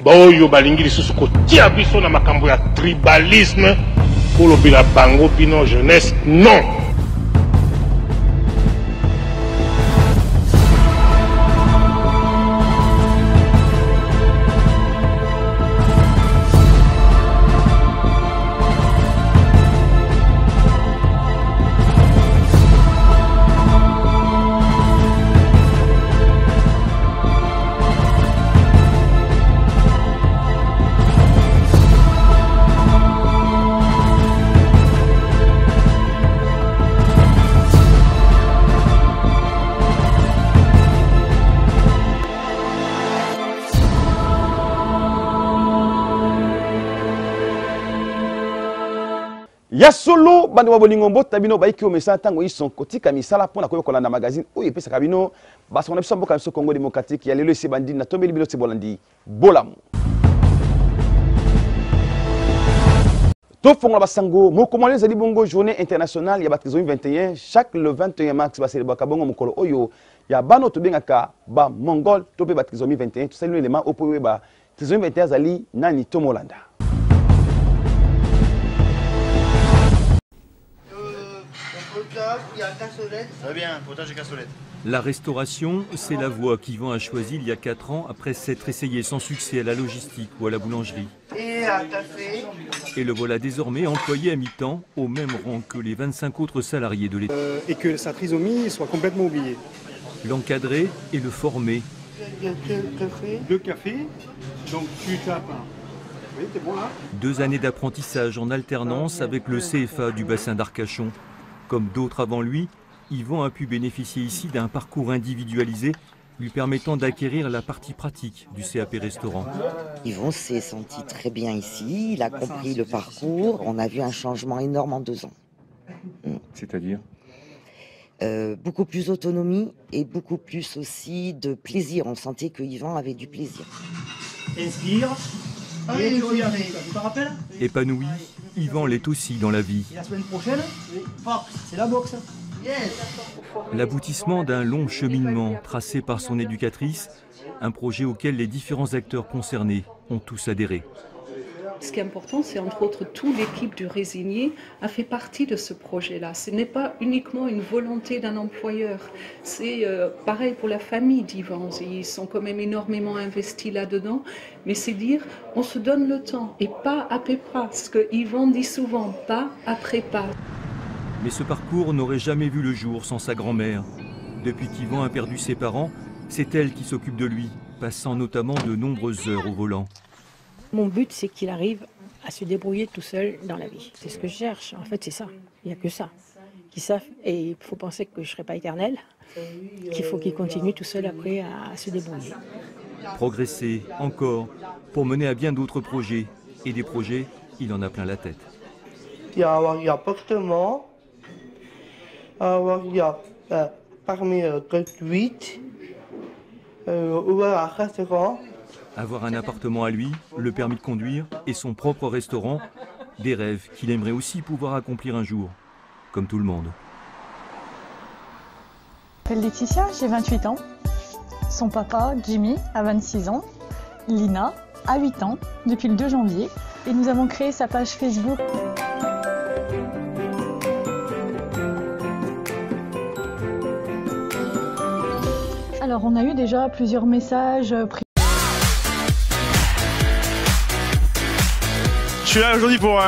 Boyo balingi lisusu kotia biso na makambo ya tribalisme pour lobela bango bino jeunesse non. Ya solo bande wabolingo mbota bino baiki o mesa tango ils sont kotika misala pona koyo kolanda magazine oyo pesa kabino basa na biso mboka biso Congo démocratique ya lelo ese bandi na tombeli bino tibolandi bolamu to fonga basango moko mole zali bongo journée internationale ya batizomi 21 chaque le 21 mars ba célébrer kabongo mokolo oyo ya bano to bengaka ba mongol to pe batizomi 21 to sali élément opowe ba tizomi 21 zali nani to molanda. Très bien, potage et cassolette. La restauration, c'est la voie qu'Yvan a choisie il y a 4 ans après s'être essayé sans succès à la logistique ou à la boulangerie. Et un café. Et le voilà désormais employé à mi-temps au même rang que les 25 autres salariés de l'État. Et que sa trisomie soit complètement oubliée. L'encadrer et le former. Deux cafés, donc tu tapes un. Oui, t'es bon là. 2 années d'apprentissage en alternance avec le CFA du bassin d'Arcachon. Comme d'autres avant lui, Yvan a pu bénéficier ici d'un parcours individualisé lui permettant d'acquérir la partie pratique du CAP restaurant. Yvan s'est senti très bien ici, il a compris le parcours, on a vu un changement énorme en 2 ans. C'est-à-dire beaucoup plus d'autonomie et beaucoup plus aussi de plaisir. On sentait que Yvan avait du plaisir. Inspire. Et tu arrives. Tu te rappelles? Épanoui, Yvan l'est aussi dans la vie. Et la semaine prochaine, c'est la boxe. Yes. L'aboutissement d'un long cheminement tracé par son éducatrice, un projet auquel les différents acteurs concernés ont tous adhéré. Ce qui est important, c'est entre autres toute l'équipe du Résigné a fait partie de ce projet-là. Ce n'est pas uniquement une volonté d'un employeur. C'est pareil pour la famille d'Yvan. Ils sont quand même énormément investis là-dedans. Mais c'est dire, on se donne le temps et pas après pas. Parce que Yvan dit souvent, pas après pas. Mais ce parcours n'aurait jamais vu le jour sans sa grand-mère. Depuis qu'Yvan a perdu ses parents, c'est elle qui s'occupe de lui, passant notamment de nombreuses heures au volant. Mon but, c'est qu'il arrive à se débrouiller tout seul dans la vie. C'est ce que je cherche. En fait, c'est ça. Il n'y a que ça. Qu'ils savent, et il faut penser que je ne serai pas éternelle, qu'il faut qu'il continue tout seul après à se débrouiller. Progresser encore pour mener à bien d'autres projets. Et des projets, il en a plein la tête. Il y a un appartement. Il y a parmi 8. Ouvert un restaurant. Avoir un appartement à lui, le permis de conduire et son propre restaurant, des rêves qu'il aimerait aussi pouvoir accomplir un jour, comme tout le monde. Je m'appelle Laetitia, j'ai 28 ans. Son papa, Jimmy, a 26 ans. Lina a 8 ans depuis le 2 janvier. Et nous avons créé sa page Facebook. Alors on a eu déjà plusieurs messages privés. Je suis là aujourd'hui pour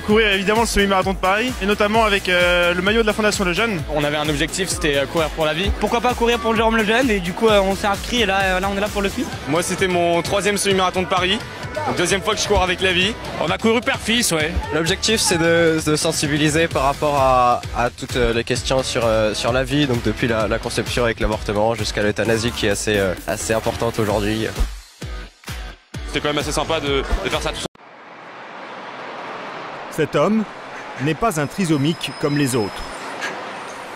courir évidemment le semi-marathon de Paris et notamment avec le maillot de la Fondation Lejeune. On avait un objectif, c'était courir pour la vie. Pourquoi pas courir pour Jérôme Lejeune et du coup on s'est inscrit et là on est là pour le suivre. Moi c'était mon 3e semi-marathon de Paris, donc 2e fois que je cours avec la vie. On a couru père-fils, ouais. L'objectif c'est de sensibiliser par rapport à toutes les questions sur la vie, donc depuis la conception avec l'avortement jusqu'à l'euthanasie qui est assez importante aujourd'hui. C'était quand même assez sympa de faire ça tout seul. Cet homme n'est pas un trisomique comme les autres.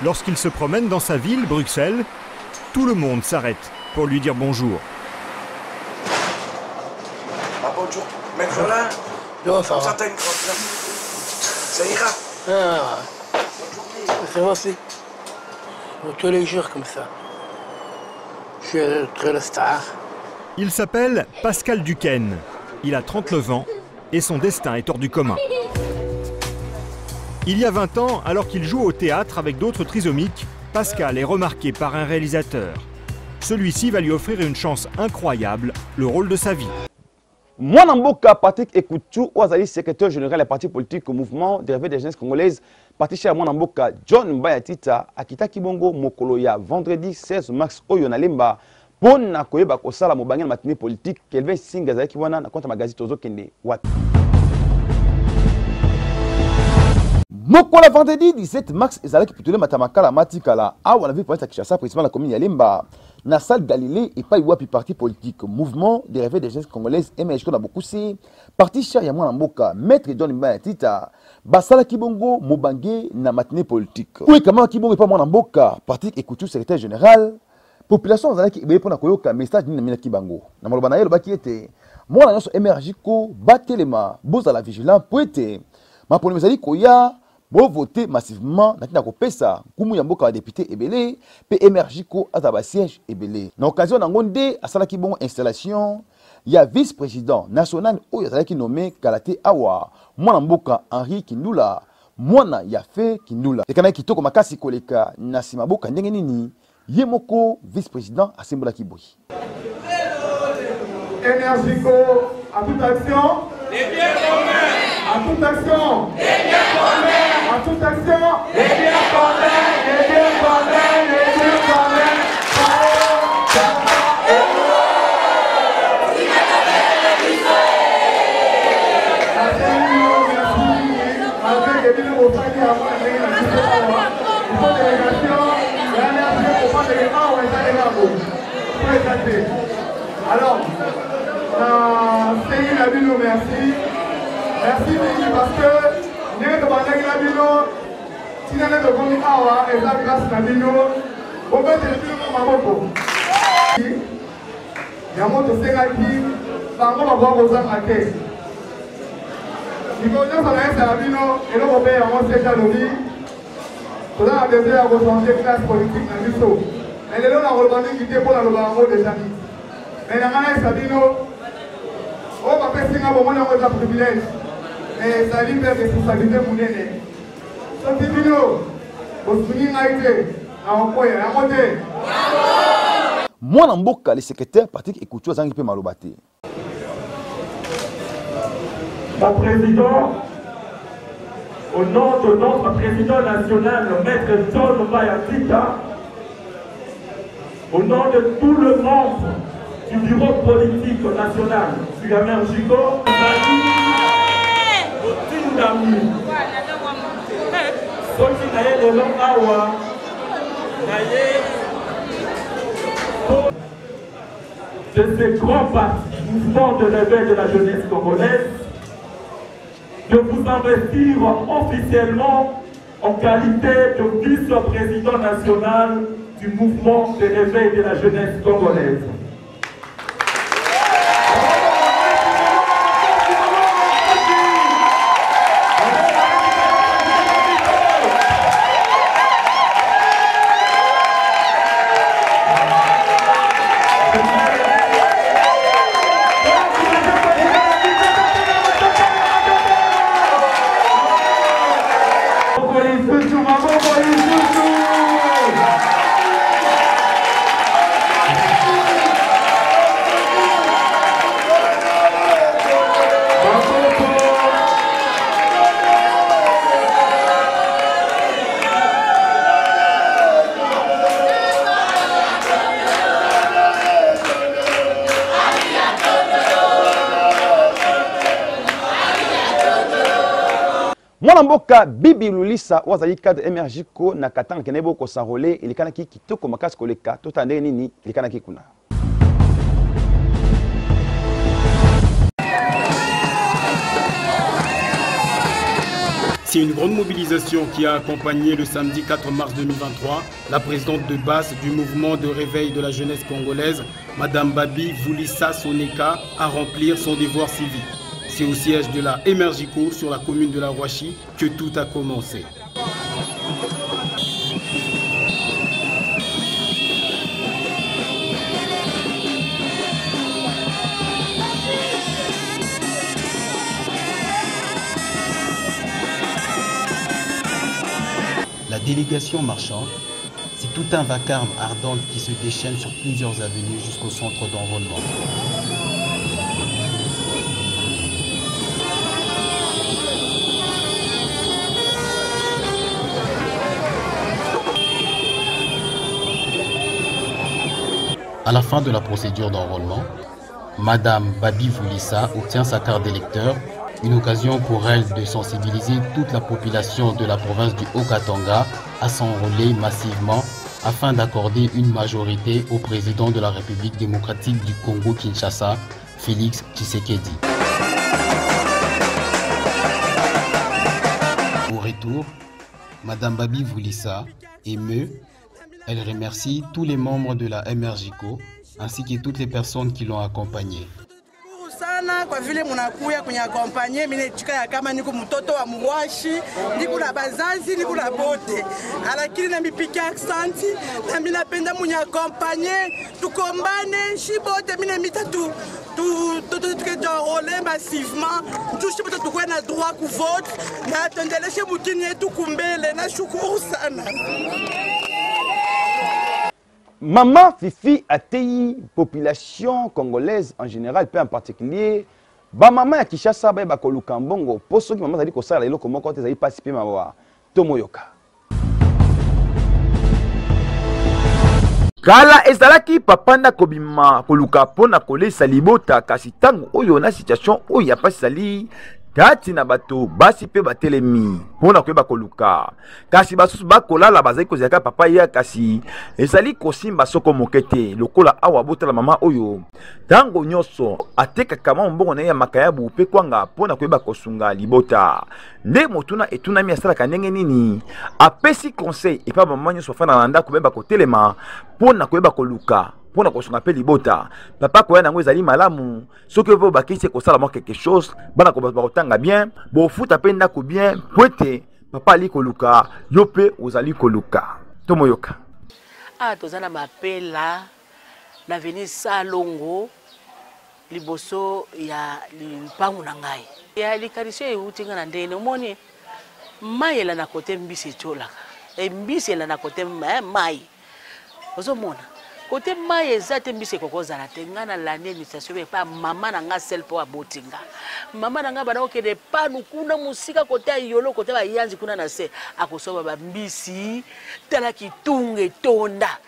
Lorsqu'il se promène dans sa ville, Bruxelles, tout le monde s'arrête pour lui dire bonjour. Bonjour, maître là. Non, ça va. Ça ira. Ah, ça va, c'est tous les jours comme ça. Je suis très le star. Il s'appelle Pascal Duquesne. Il a 39 ans et son destin est hors du commun. Il y a 20 ans, alors qu'il joue au théâtre avec d'autres trisomiques, Pascal est remarqué par un réalisateur. Celui-ci va lui offrir une chance incroyable, le rôle de sa vie. Mwana Mboka Patrick Ekoutou, Ouazali, secrétaire général des partis politiques au mouvement des réveils des jeunesses congolaises, parti chez Mwana Mboka John Mbayatita, Akita Kibongo, Mokoloya, vendredi 16 mars, Oyonalemba, Pona Koyeba Kosala, Mobangen matinée politique, Kelvin Singaza Kiwana, na compte magazine Tozo Kende, Wapi. Mokola vendredi 17 mars, Ezalaki Pitole Matamakala Matikala, a on a vu pour être à Kinshasa, principalement la commune Yalemba. Na salle Galilée et pas Iwapi parti politique, mouvement des réveils des jeunesses congolaises, MHK na beaucoup c'est parti cher Yamwana Mboka, maître John Mbayatita, Basala Kibongo, Mobange na matinée politique. Oui, comment Kibongo et pas Mwana Mboka, parti Ekoutou, secrétaire général, population Zalaki Ibe pour na koyoka message ni na Kibango. Na malobana yelo baki ete, Mwana nyoso MRJko, batelema, bozala vigilant pour ete, ma pour les koya, bon voter massivement na kopesa kumu ya mboka wa député ebele pe MRJko azaba siège ebele na occasion na ngonde asalaki bon installation ya vice-président national oyo azalaki nommé Kalate Awa mwana mboka Henri Kindula mwana ya fe Kindula ekana kitoko makasi koleka na sima boka ndenge nini ye moko vice-président asembolaki boy MRJko à toute action les biens communs à toute action les biens communs à toute action, les biens communs, les biens communs, les biens communs. Alors, c'est la ville, merci. Merci parce que nous avons fait la ville. Si nous avons fait la ville, nous avons fait la ville. Nous avons fait la ville. Nous avons fait la ville. Nous avons fait la ville. Nous avons fait la ville. Et nous avons fait la ville. Nous avons besoin de changer de classe politique dans le ville. Mais nous avons fait pour la ville des amis. Mais nous avons fait la ville. On va faire un privilège. Mais ça lui fait responsabilité pour l'année. So, Tibino, vous souvenez à côté. Mwana Mboka, le secrétaire Patrick Ekoutou, a zangi pe malobate. Mon président, au nom de notre président national, le maître John Mbayatita, au nom de tout le membre du bureau politique national du MRJko, de ces grands partis, mouvement de réveil de la jeunesse congolaise, de vous investir officiellement en qualité de vice-président national du mouvement de réveil de la jeunesse congolaise. Mwana Mboka Bibi Lulisa wazali cadre MRJko na katanga kenebo ko sanrole ilikana ki kitoko makasi koleka totande nini ilikana ki kuna. C'est une grande mobilisation qui a accompagné le samedi 4 mars 2023 la présidente de base du mouvement de réveil de la jeunesse congolaise, Madame Babi Vulissa Soneka, à remplir son devoir civique. C'est au siège de la MRJko sur la commune de la Rouachi que tout a commencé. délégation marchande, c'est tout un vacarme ardent qui se déchaîne sur plusieurs avenues jusqu'au centre d'enrôlement. À la fin de la procédure d'enrôlement, Madame Babi Vulissa obtient sa carte d'électeur, une occasion pour elle de sensibiliser toute la population de la province du Haut-Katanga à s'enrôler massivement afin d'accorder une majorité au président de la République démocratique du Congo-Kinshasa, Félix Tshisekedi. Au retour, Madame Babi Vulissa émeut. Elle remercie tous les membres de la MRJCO ainsi que toutes les personnes qui l'ont accompagnée. Sana kwa vile munakuya kunyakompanye mine chika kama niko mtoto wa mwashi niko na bazazi niko na bote alakini na mipika aksanti na mimi napenda munyakompanye tukombane shibote mine mitatu tuenrôler massivement tous shibote tukwe na droit ku vote na tendeleshe mutini yetu kumbele na shukuru sana. Maman Fifi atei population congolaise en général, peu en particulier. Ba maman ya Kinshasa ba ba koluka mbongo poso ki maman zali ko sala eloko moko te zali participer mawa tomoyoka. Kala ezalaki papanda kobima koluka pona kolesa libota kasi tango oyo na situation oyo ya pasi sali kati na bato basi pe batelemi pona koyeba koluka kasi basusu bakolala bazali kozalaka papa ya kasi ezali kosimba soko mokete lokola awa botala mama oyo tango nyonso atekaka mbongo na ye ya makayabu pe kwanga pona koyeba kosunga libota nde motuna etunami asalaka ndenge nini apesi conseil epa mama nyonso afanda na ndako koyeba kotelema pona koyeba koluka pona kosunga pe libota papa koya nango ezali malamu soki vo bakisi kosala mo quelque chose bana ko bakotanga bien bo futa pe ndako bien poete papa ali koluka yo pe ozali koluka tomoyoka tozana mapela na veni salongo liboso ya limpangu na ngai ya likarisio eutinga na ndene omoni mayela na kote mbisi etolaka mbisi na kote mai ozomona kote mai ezate mbisi kokozala te nga na landi administration pa mama na nga sel po abotinga mama na nga bana okende panu kuna musika kote yolo kote ba yanzi kuna na se akosoba ba mbisi tala kitunge tonda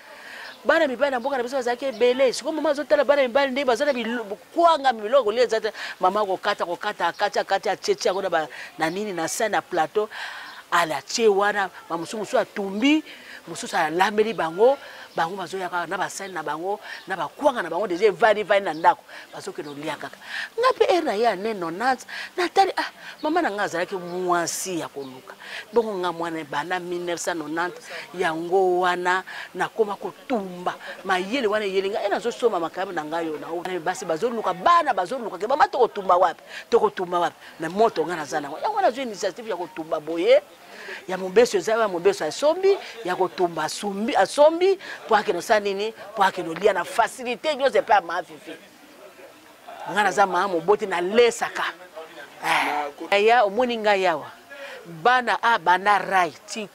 bana mibali na mboka na biso bazake bele siko mama zotala bana mibali ndi bazana bikwanga miloko leza mama ko kata cheche ngona ba na nini na sana plateau ala chewana mamusumu atumbi mususu alameli bango bazoyaka na basali na bango na bakwanga na bango deja vani na ndako bazokeno lia kaka ngape era ya neno nat natali mama na nga azalaki mwasi ya koluka bongo nga mwana bana 1990 yango wana nakoma kotumba mayele wana yelinga nazosoma makayabu na ngayo na basi bazoluka bana bazoluka ke mama tokotumba wapi na moto nga nazana yango na zo initiative ya kotumba boye ya mobeso zawa mobeso asombi ya kotumba asombi po akeno sanini po akeno lia na facilité nyose pa ma fifi ngana za ma moboti na lesaka ya omoni nga yawa bana bana right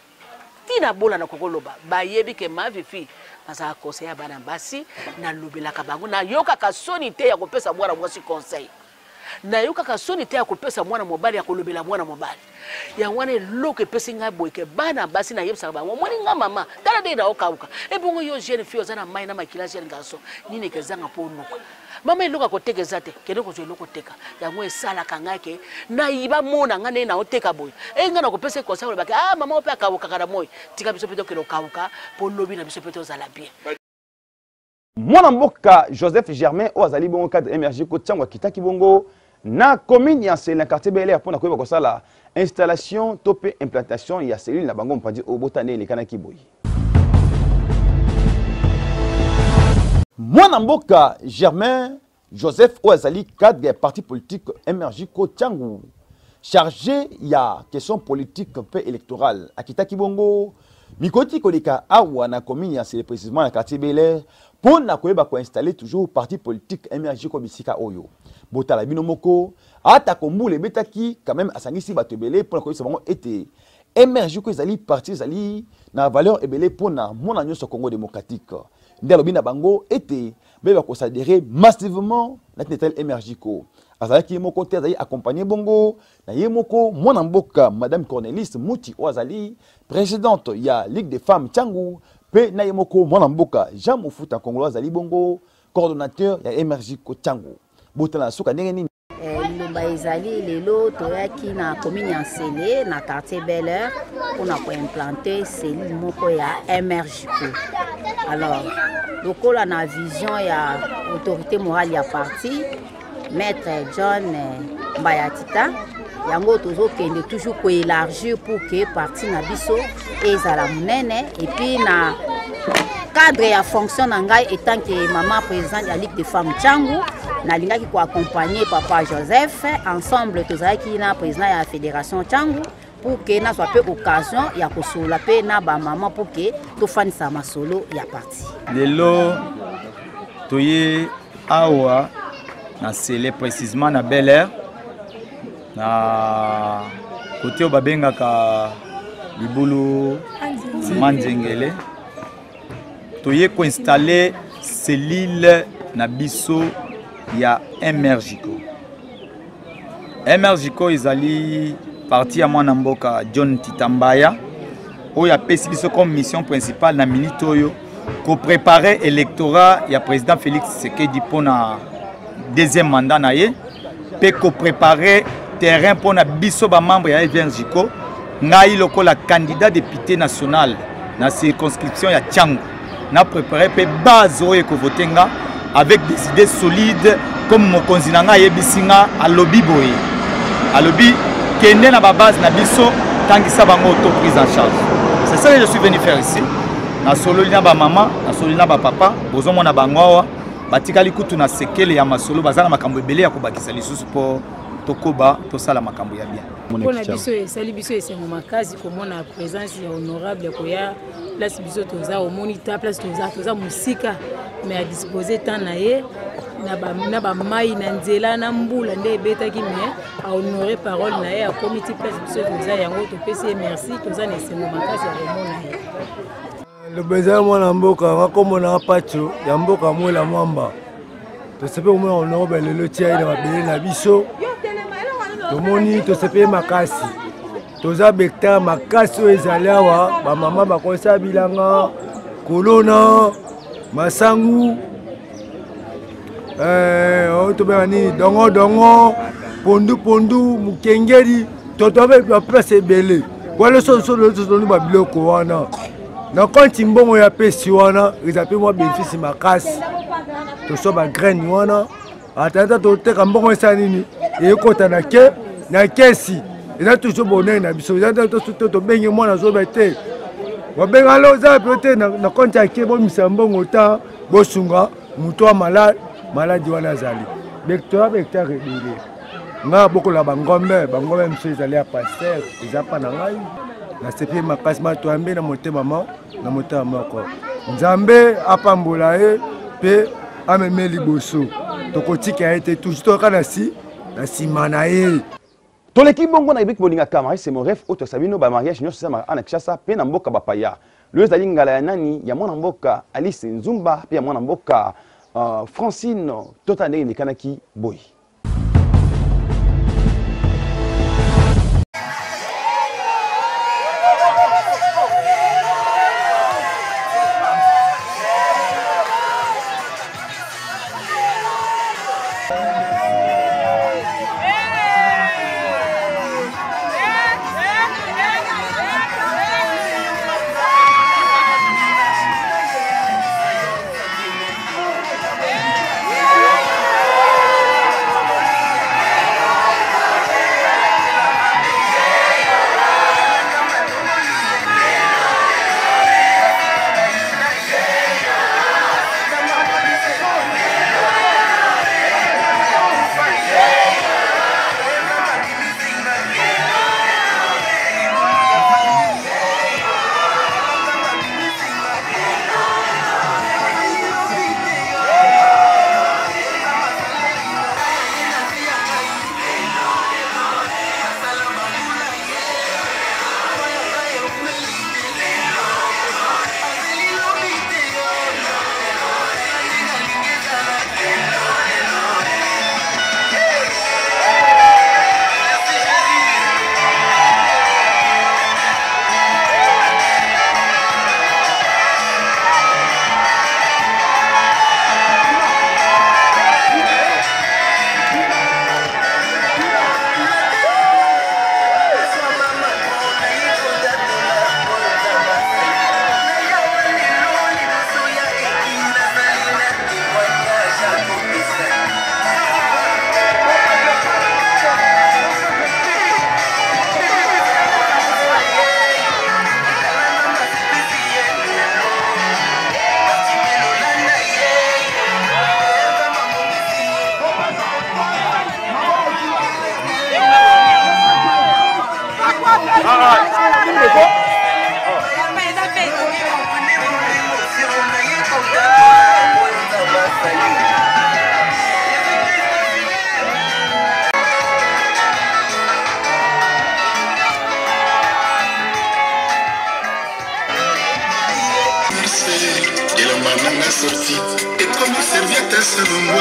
tina bola na kokoloba bayebi ke ma fifi asa conseiller bana basi na lobelaka bango na yoka ka sonité ya kopesa mwana mwasi conseil na yoka ka sonité ya kopesa mwana mobali ya kolobela mwana mobali ya wane loke pesi nga boyke bana basi na yebisa bango moni nga mama tala de na okauka ebongo yo jeune fille ozana mai na makila jeune garçon nini kezanga po nuka mama eloka kotekeza te kene ko eloko teka yango esala kangake na iba mona nga ne na oteka boy nga na kopesa ko sa baki mama ope akauka kana moy tika biso peto kelo kauka po lobi na biso peto zala bien mwana mboka Joseph Germain o azali bongo cadre émergé ko tiangwa kitaki bongo na commune ya Nsele na quartier Bel Air pour na koyeba kosala installation topé implantation ya cellule na bango mpandi obotane lekana kiboyi mwana mboka Germain Joseph Oazali cadre ya parti politique émergé ko tiangu chargé ya question politique pe électorale akitaki bongo mikoti koleka awa na commune ya Nsele précisément na quartier Bel Air pour na koyeba ko installer toujours parti politique émergé ko bisika oyo botala bino moko ata kombule betaki quand même asangisi batebele pour na koyeba bango été émergie ko ezali parti ezali na valeur ebele pona mona nyonso Congo démocratique ndelo bina bango ete beba ko s'adhérer massivement na tel émergie ko azalaki moko te azali accompagner bongo na yemoko mwana mboka madame Cornelis Muti Oazali présidente ya Ligue des femmes Tchangu pe na yemoko mwana mboka Jean Mofuta Congolais azali bongo coordonnateur ya émergie ko Tchangu botala suka ndenge nini Lomba ezali lelo toyaki na commune ya Nsele na quartier Bel-Air pour implanter cellule moko ya émergie ko. Alors lokola na vision ya autorité morale ya parti maître John Mbayatita yango tozokende toujours ko élargir pour que parti na biso ezala munene et puis na cadre ya fonction na ngai étant que maman présidente ya Ligue des femmes Tchangu na lingaki ko accompagner papa Joseph ensemble tozalaki na président ya fédération Tchangu pour que na soit peu occasion ya kosola pe na ba maman pour que to fanisa masolo ya parti lelo toye awa na Sele précisément na Bel-Air na côté babengaka libulu Manzengele toye ko installer cellule na biso ya Emergico. Emergico ezali parti ya mwana mboka John Titambaya oyo apesi biso comme mission principale na minute oyo ko préparer électorat ya président Félix Tshisekedi pona deuxième mandat na ye pe ko préparer terrain pona biso ba membre ya Emergico ngai lokola candidat député national na circonscription ya Tchangu na préparer pe base oyo ko votenga avec des idées solides comme mokonzi nanga yebisinga alobi boye alobi kende na ba base na biso tangisa bango auto prise en charge. C'est ça que je suis venu faire ici na solo na ba maman na solo na ba papa bozo mona bango batikali kutu na sekele ya masolo bazana makambo ebele ya kobakisa lisusu po tokoba tosala makambo ya bien. Pona biso esali biso esengo makazi komona présence ya honorable koya place biso toza au moniteur place toza musika mais à disposer tant na ye na ba mai na nzela na mbula nde betaki mais a honorer parole na ye a comité place biso toza yango to pesi merci toza na esengo makazi ya komona ye. Le besoin mwana mboka ngakomona pacho ya mboka mwela mwamba to sepe mwana honorable lelo tia ina mabele na biso tomoni to sepe makasi toza bekta makasi oyo ezali awa bamama bakosa bilanga kolona masangu tobenga nini dongo pondu mukengeli toto abe baplace ebele wala sosoni babiloko wana na konti mbongo ya pesi wana eza mpe mwa bénéfice makasi toso bagraine wana atata toteka mbongo esa nini eyekota na kesi eza toujours bonheur na biso eza tobenge mwana azoba te babenga lo oza pe te na konti ake bomisa mbongo ta bosunga moto wa maladi wana azali bektoa bekta rebele nga bokola bangombe miso ezali ya paster eza mpa na ngai nasepi makasi matoyambe na motema moko nzambe apambola ye mpe ameme liboso tokotika ye te toujours toyoka na nsima na ye. Toleki bongo na ibiki bolinga kama c'est mon rêve auto sabino ba mariage nyonso sama ana kishasa pe na mboka bapaya le ezali ngala ya nani ya mwana mboka Alice Nzumba pe ya mwana mboka Francine totane ni kanaki boy. Et comme serviette à ce moment,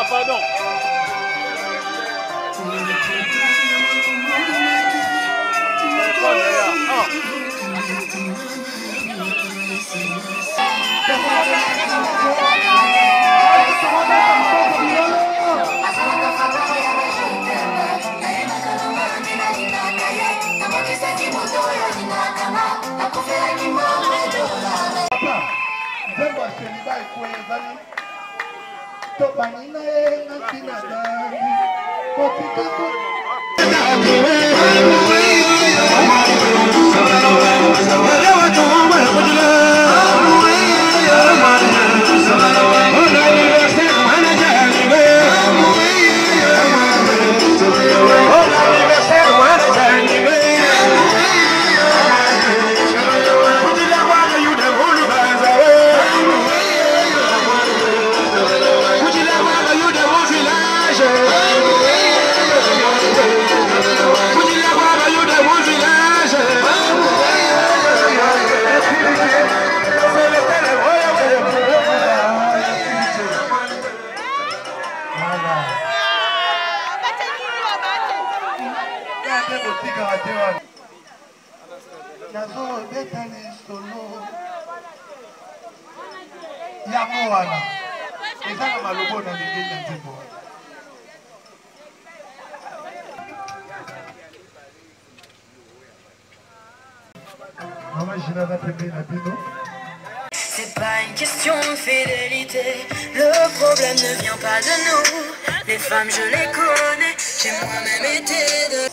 pardon. C'est pas une question de fidélité, le problème ne vient pas de nous. Les femmes je les connais, j'ai moi-même été de...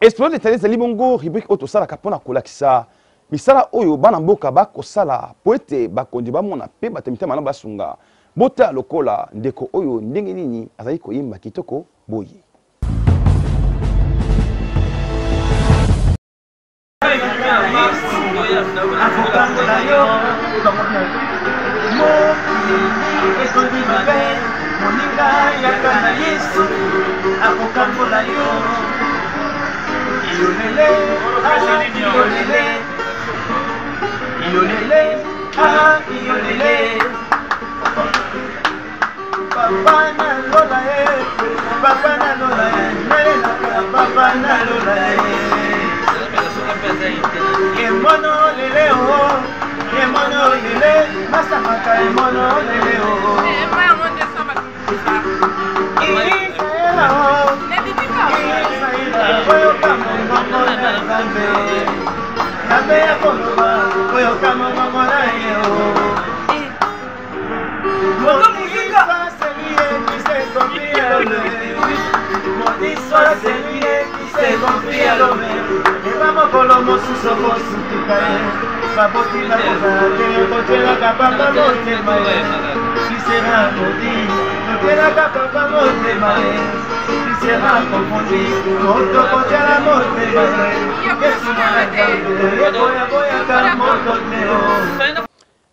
Explorer les talents ezali bongo rubrique oyo tosalaka mpona kolakisa misala oyo bana mboka bakosala po ete bakondi bamona mpe bato mitema na basunga bota lokola ndeko oyo ndenge nini azali koyemba kitoko boye.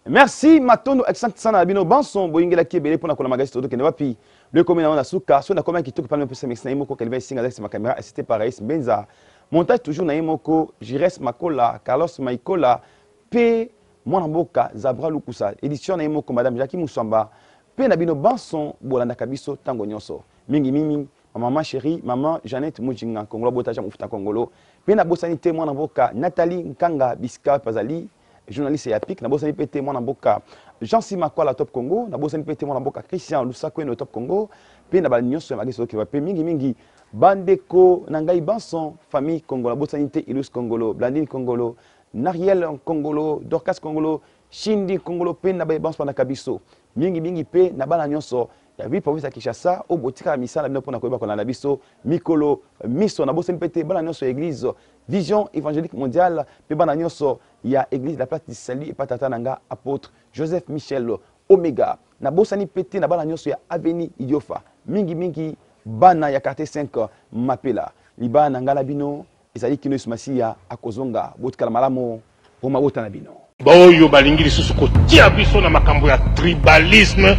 Merci Matondo excellent sana bino banson boyingela kebele pona kola magasi todo kende wapi le komena na suka so na komena kitoko palme pesa mixna imoko kelva singa avec ma caméra c'était pareil benza montage toujours na imoko Jires Makola Carlos Maikola P mwana mboka Zabra Lukusa édition na imoko madame Jackie Musamba P na bino banson bolanda kabiso tango nyonso mingi mimi maman chérie maman Jeannette Mujinga Kongola botaja mufuta Kongolo P na bosanité mwana mboka Nathalie Nkanga Biska Pazali journaliste ya PIC na bosani pété mwana mboka Jean Simakwala top Congo na bosani pété mwana mboka Christian Lusako no top Congo pe na ba nyonso ya magiso ki va pe mingi bandeko na ngai banson famille Congo na bosani té Ilus Congolo Blandine Congolo Nariel Congolo Dorcas Congolo Shindi Congolo pe na ba banson na kabiso mingi pe na bana nyonso ya vi province ya Kinshasa o botika misala bino pona koyeba na biso mikolo miso na bosani pété bana nyonso église Vision évangélique mondiale pe bana nyonso ya église de la place du salut et patata nanga apôtre Joseph Michel Omega na bosani pété na bana nyonso ya avenue Idiofa mingi bana ya quartier 5 Mapela libana nanga la bino ezali kino ismasia akozonga botikala malamo o mabota na bino baoyo balingi lisusu kotia biso na makambo ya tribalisme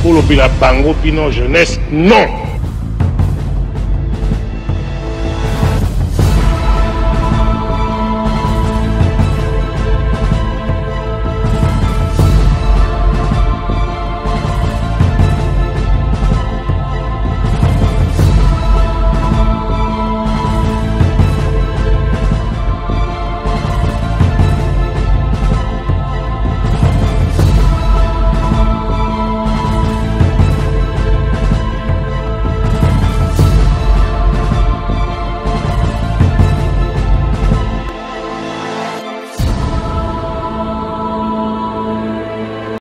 kolobela bango bino jeunesse non.